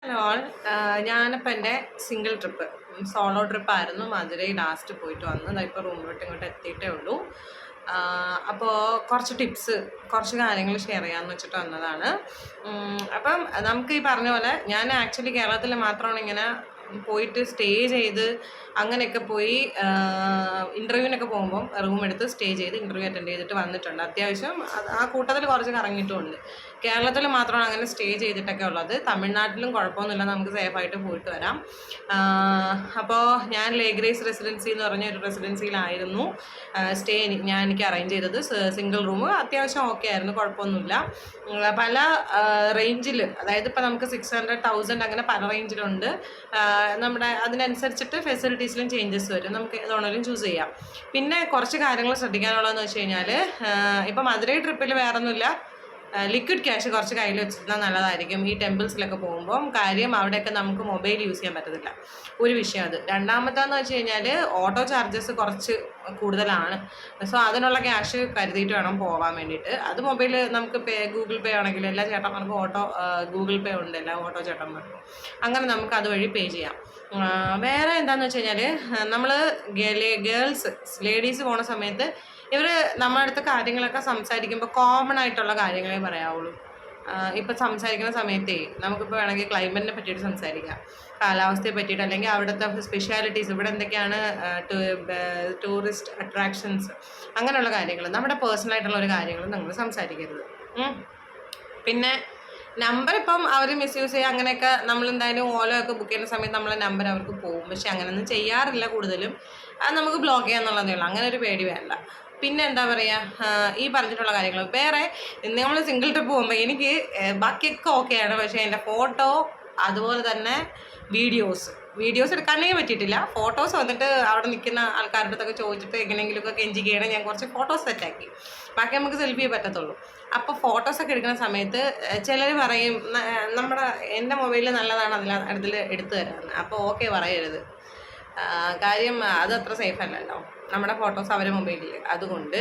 Hello all. ഞാനിപ്പോൾ എൻ്റെ single trip solo ട്രിപ്പായിരുന്നു. മധുരൈ ലാസ്റ്റ് പോയിട്ട് വന്നു. ഇപ്പോൾ റൂമിലോട്ട് ഇങ്ങോട്ട് എത്തിയിട്ടേ ഉള്ളൂ. അപ്പോൾ കുറച്ച് ടിപ്സ്, കുറച്ച് കാര്യങ്ങൾ ഷെയർ ചെയ്യാമെന്ന് വെച്ചിട്ട് വന്നതാണ്. അപ്പം നമുക്ക് ഈ പറഞ്ഞ പോലെ ഞാൻ ആക്ച്വലി കേരളത്തിൽ മാത്രമാണ് ഇങ്ങനെ പോയിട്ട് സ്റ്റേ ചെയ്ത് അങ്ങനെയൊക്കെ പോയി ഇൻ്റർവ്യൂവിനൊക്കെ പോകുമ്പം റൂം എടുത്ത് സ്റ്റേ ചെയ്ത് ഇൻ്റർവ്യൂ അറ്റൻഡ് ചെയ്തിട്ട് വന്നിട്ടുണ്ട്. അത്യാവശ്യം ആ കൂട്ടത്തിൽ കുറച്ച് കറങ്ങിയിട്ടുമുണ്ട്. കേരളത്തിൽ മാത്രമാണ് അങ്ങനെ സ്റ്റേ ചെയ്തിട്ടൊക്കെ ഉള്ളത്. തമിഴ്നാട്ടിലും കുഴപ്പമൊന്നുമില്ല, നമുക്ക് സേഫായിട്ട് പോയിട്ട് വരാം. അപ്പോൾ ഞാൻ ഗ്രേസ് റെസിഡൻസി എന്ന് പറഞ്ഞ ഒരു റെസിഡൻസിയിലായിരുന്നു സ്റ്റേ എനിക്ക് അറേഞ്ച് ചെയ്തത്. സിംഗിൾ റൂം അത്യാവശ്യം ഓക്കെ ആയിരുന്നു, കുഴപ്പമൊന്നുമില്ല. പല റേഞ്ചിൽ, അതായത് ഇപ്പോൾ നമുക്ക് 600,000 അങ്ങനെ പല റേഞ്ചിലുണ്ട്. നമ്മുടെ അതിനനുസരിച്ചിട്ട് ഫെസിലിറ്റീസിലും ചേഞ്ചസ് വരും. നമുക്ക് ഏതാണെങ്കിലും ചൂസ് ചെയ്യാം. പിന്നെ കുറച്ച് കാര്യങ്ങൾ ശ്രദ്ധിക്കാനുള്ളതെന്ന് വെച്ച് കഴിഞ്ഞാൽ, ഇപ്പോൾ മധുരൈ ട്രിപ്പിൽ വേറൊന്നുമില്ല, ലിക്വിഡ് ക്യാഷ് കുറച്ച് കയ്യിൽ വെച്ചിരുന്നാൽ നല്ലതായിരിക്കും ഈ ടെമ്പിൾസിലൊക്കെ പോകുമ്പം. കാര്യം അവിടെയൊക്കെ നമുക്ക് മൊബൈൽ യൂസ് ചെയ്യാൻ പറ്റത്തില്ല, ഒരു വിഷയം അത്. രണ്ടാമത്തേന്ന് വെച്ച് കഴിഞ്ഞാൽ ഓട്ടോ ചാർജസ് കുറച്ച് കൂടുതലാണ്. സോ അതിനുള്ള ക്യാഷ് കരുതിയിട്ട് വേണം പോകാൻ വേണ്ടിയിട്ട്. അത് മൊബൈൽ നമുക്ക് ഗൂഗിൾ പേ ആണെങ്കിൽ എല്ലാ ചേട്ടന്മാർക്കും ഗൂഗിൾ പേ ഉണ്ട്, എല്ലാ ഓട്ടോ ചേട്ടന്മാർക്കും. അങ്ങനെ നമുക്ക് അതുവഴി പേ ചെയ്യാം. വേറെ എന്താണെന്ന് വെച്ച് കഴിഞ്ഞാൽ, നമ്മൾ ലേഡീസ് പോണ സമയത്ത് ഇവർ നമ്മുടെ അടുത്ത് കാര്യങ്ങളൊക്കെ സംസാരിക്കുമ്പോൾ കോമൺ ആയിട്ടുള്ള കാര്യങ്ങളെ പറയാവുള്ളൂ. ഇപ്പം സംസാരിക്കുന്ന സമയത്തേ നമുക്കിപ്പോൾ വേണമെങ്കിൽ ക്ലൈമറ്റിനെ പറ്റിയിട്ട് സംസാരിക്കാം, കാലാവസ്ഥയെ പറ്റിയിട്ട്, അല്ലെങ്കിൽ അവിടുത്തെ സ്പെഷ്യാലിറ്റീസ്, ഇവിടെ എന്തൊക്കെയാണ് ടൂറിസ്റ്റ് അട്രാക്ഷൻസ്, അങ്ങനെയുള്ള കാര്യങ്ങൾ, നമ്മുടെ പേഴ്സണലായിട്ടുള്ള ഒരു കാര്യങ്ങൾ നമ്മൾ സംസാരിക്കരുത്. പിന്നെ നമ്പർ ഇപ്പം അവർ മിസ്യൂസ് ചെയ്യുക, അങ്ങനെയൊക്കെ നമ്മൾ എന്തായാലും ഓലോ ഒക്കെ ബുക്ക് ചെയ്യുന്ന സമയത്ത് നമ്മളെ നമ്പർ അവർക്ക് പോകും. പക്ഷെ അങ്ങനെയൊന്നും ചെയ്യാറില്ല കൂടുതലും. അത് നമുക്ക് ബ്ലോക്ക് ചെയ്യാന്നുള്ളതേ ഉള്ളൂ, അങ്ങനെ ഒരു പേടി വേണ്ട. പിന്നെ എന്താ പറയുക, ഈ പറഞ്ഞിട്ടുള്ള കാര്യങ്ങൾ. വേറെ നമ്മൾ സിംഗിൾ ട്രിപ്പ് പോകുമ്പോൾ എനിക്ക് ബാക്കിയൊക്കെ ഓക്കെയാണ്, പക്ഷേ എൻ്റെ ഫോട്ടോ അതുപോലെ തന്നെ വീഡിയോസ് എടുക്കാനേ പറ്റിയിട്ടില്ല. ഫോട്ടോസ് വന്നിട്ട് അവിടെ നിൽക്കുന്ന ആൾക്കാരുടെ അടുത്തൊക്കെ ചോദിച്ചിട്ട് എങ്ങനെയെങ്കിലുമൊക്കെ കെഞ്ചിക്കുകയാണ് ഞാൻ കുറച്ച് ഫോട്ടോസ് സെറ്റാക്കി. ബാക്കി നമുക്ക് സെൽഫിയേ പറ്റത്തുള്ളൂ. അപ്പോൾ ഫോട്ടോസൊക്കെ എടുക്കുന്ന സമയത്ത് ചിലർ പറയും എൻ്റെ മൊബൈലിൽ നല്ലതാണ് അതിൽ എടുത്തു തരാമെന്ന്. അപ്പോൾ ഓക്കെ പറയരുത്. കാര്യം അതത്ര സേഫ് അല്ലല്ലോ, നമ്മുടെ ഫോട്ടോസ് അവരെ മൊബൈലിൽ. അതുകൊണ്ട്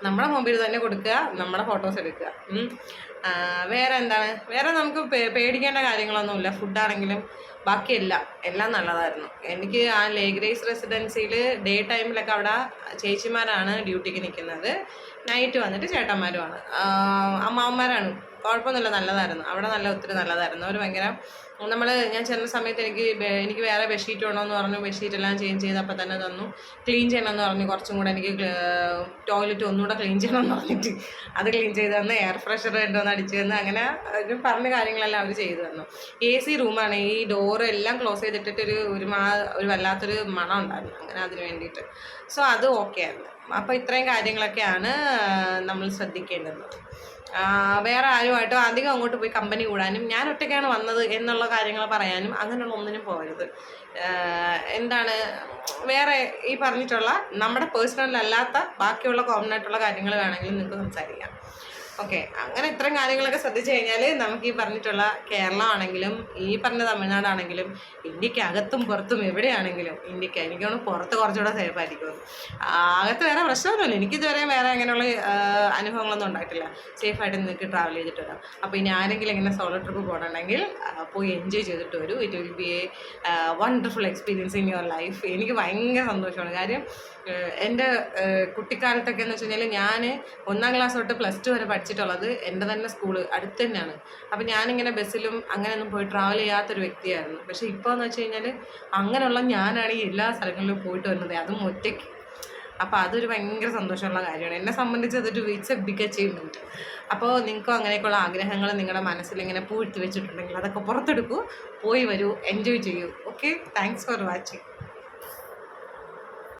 നമ്മുടെ മൊബൈൽ തന്നെ കൊടുക്കുക, നമ്മുടെ ഫോട്ടോസ് എടുക്കുക. വേറെ എന്താണ്, വേറെ നമുക്ക് പേടിക്കേണ്ട കാര്യങ്ങളൊന്നുമില്ല. ഫുഡാണെങ്കിലും എല്ലാം നല്ലതായിരുന്നു. എനിക്ക് ആ ഗ്രേസ് റെസിഡൻസിയിൽ ഡേ ടൈമിലൊക്കെ അവിടെ ചേച്ചിമാരാണ് ഡ്യൂട്ടിക്ക് നിൽക്കുന്നത്, നൈറ്റ് വന്നിട്ട് ചേട്ടന്മാരുമാണ്, അമ്മാവന്മാരാണ്. കുഴപ്പമൊന്നുമില്ല, നല്ലതായിരുന്നു അവിടെ. ഒത്തിരി നല്ലതായിരുന്നു. അവർ ഭയങ്കര ഞാൻ ചെന്ന സമയത്ത് എനിക്ക് വേറെ ബെഡ്ഷീറ്റ് വേണമെന്ന് പറഞ്ഞു. ബെഡ്ഷീറ്റെല്ലാം ചേഞ്ച് ചെയ്ത് അപ്പം തന്നെ തന്നു. ക്ലീൻ ചെയ്യണമെന്ന് പറഞ്ഞു, കുറച്ചും കൂടെ എനിക്ക് ടോയ്ലറ്റ് ഒന്നുകൂടെ ക്ലീൻ ചെയ്യണമെന്ന് പറഞ്ഞിട്ട് അത് ക്ലീൻ ചെയ്ത് തന്നു. എയർ ഫ്രഷർ ഉണ്ടോയെന്ന് അടിച്ചു തന്നു. അങ്ങനെ പറഞ്ഞ കാര്യങ്ങളെല്ലാം അവർ ചെയ്തു തന്നു. AC റൂമാണ്, ഈ ഡോറ് എല്ലാം ക്ലോസ് ചെയ്തിട്ടിട്ട് ഒരു വല്ലാത്തൊരു മണം ഉണ്ടായിരുന്നു, അങ്ങനെ അതിന് വേണ്ടിയിട്ട്. സോ അത് ഓക്കെ ആയിരുന്നു. അപ്പോൾ ഇത്രയും കാര്യങ്ങളൊക്കെയാണ് നമ്മൾ ശ്രദ്ധിക്കേണ്ടത്. വേറെ ആരുമായിട്ടോ അധികം അങ്ങോട്ട് പോയി കമ്പനി കൂടാനും, ഞാൻ ഒറ്റയ്ക്കാണ് വന്നത് എന്നുള്ള കാര്യങ്ങൾ പറയാനും അങ്ങനെയുള്ള ഒന്നിനും പോകരുത്. വേറെ ഈ പറഞ്ഞിട്ടുള്ള നമ്മുടെ പേഴ്സണൽ അല്ലാത്ത ബാക്കിയുള്ള കോമൺ ആയിട്ടുള്ള കാര്യങ്ങൾ വേണമെങ്കിൽ നിങ്ങൾക്ക് സംസാരിക്കാം. ഓക്കെ, അങ്ങനെ ഇത്തരം കാര്യങ്ങളൊക്കെ ശ്രദ്ധിച്ചു കഴിഞ്ഞാൽ നമുക്ക് ഈ പറഞ്ഞിട്ടുള്ള കേരളമാണെങ്കിലും ഈ പറഞ്ഞ തമിഴ്നാടാണെങ്കിലും ഇന്ത്യക്കകത്തും പുറത്തും എവിടെയാണെങ്കിലും എനിക്കാണ് പുറത്ത് കുറച്ചുകൂടെ സേഫ് ആയിരിക്കും. അകത്ത് വേറെ പ്രശ്നമൊന്നുമില്ല, എനിക്കിതുവരെ വേറെ അങ്ങനെയുള്ള അനുഭവങ്ങളൊന്നും ഉണ്ടായിട്ടില്ല. സേഫായിട്ട് നിങ്ങൾക്ക് ട്രാവൽ ചെയ്തിട്ട് വരാം. അപ്പോൾ ഇനി ആരെങ്കിലും ഇങ്ങനെ സോളോ ട്രിപ്പ് പോകണമെങ്കിൽ പോയി എൻജോയ് ചെയ്തിട്ട് വരൂ. It will be A wonderful experience in your life. എനിക്ക് ഭയങ്കര സന്തോഷമാണ്. കാര്യം എൻ്റെ കുട്ടിക്കാലത്തൊക്കെ എന്ന് വെച്ച് കഴിഞ്ഞാൽ ഞാൻ 1ാം ക്ലാസ് തൊട്ട് +2 വരെ പഠിച്ചിട്ടുള്ളത് എൻ്റെ തന്നെ സ്കൂള് അടുത്ത് തന്നെയാണ്. അപ്പോൾ ഞാനിങ്ങനെ ബസ്സിലും അങ്ങനെയൊന്നും പോയി ട്രാവൽ ചെയ്യാത്തൊരു വ്യക്തിയായിരുന്നു. പക്ഷേ ഇപ്പോൾ എന്ന് വെച്ച് കഴിഞ്ഞാൽ അങ്ങനെയുള്ള ഞാനാണ് ഈ എല്ലാ സ്ഥലങ്ങളിലും പോയിട്ട് വരുന്നത്, അതും ഒറ്റയ്ക്ക്. അപ്പോൾ അതൊരു ഭയങ്കര സന്തോഷമുള്ള കാര്യമാണ്. എന്നെ സംബന്ധിച്ച് ഇറ്റ്സ് എ ബിഗ് അച്ചീവ്മെൻറ്റ്. അപ്പോൾ നിങ്ങൾക്കും അങ്ങനെയൊക്കെയുള്ള ആഗ്രഹങ്ങൾ നിങ്ങളുടെ മനസ്സിലിങ്ങനെ പൂഴ്ത്തി വെച്ചിട്ടുണ്ടെങ്കിൽ അതൊക്കെ പുറത്തെടുക്കൂ, പോയി വരൂ, എൻജോയ് ചെയ്യൂ. Okay, thanks for watching.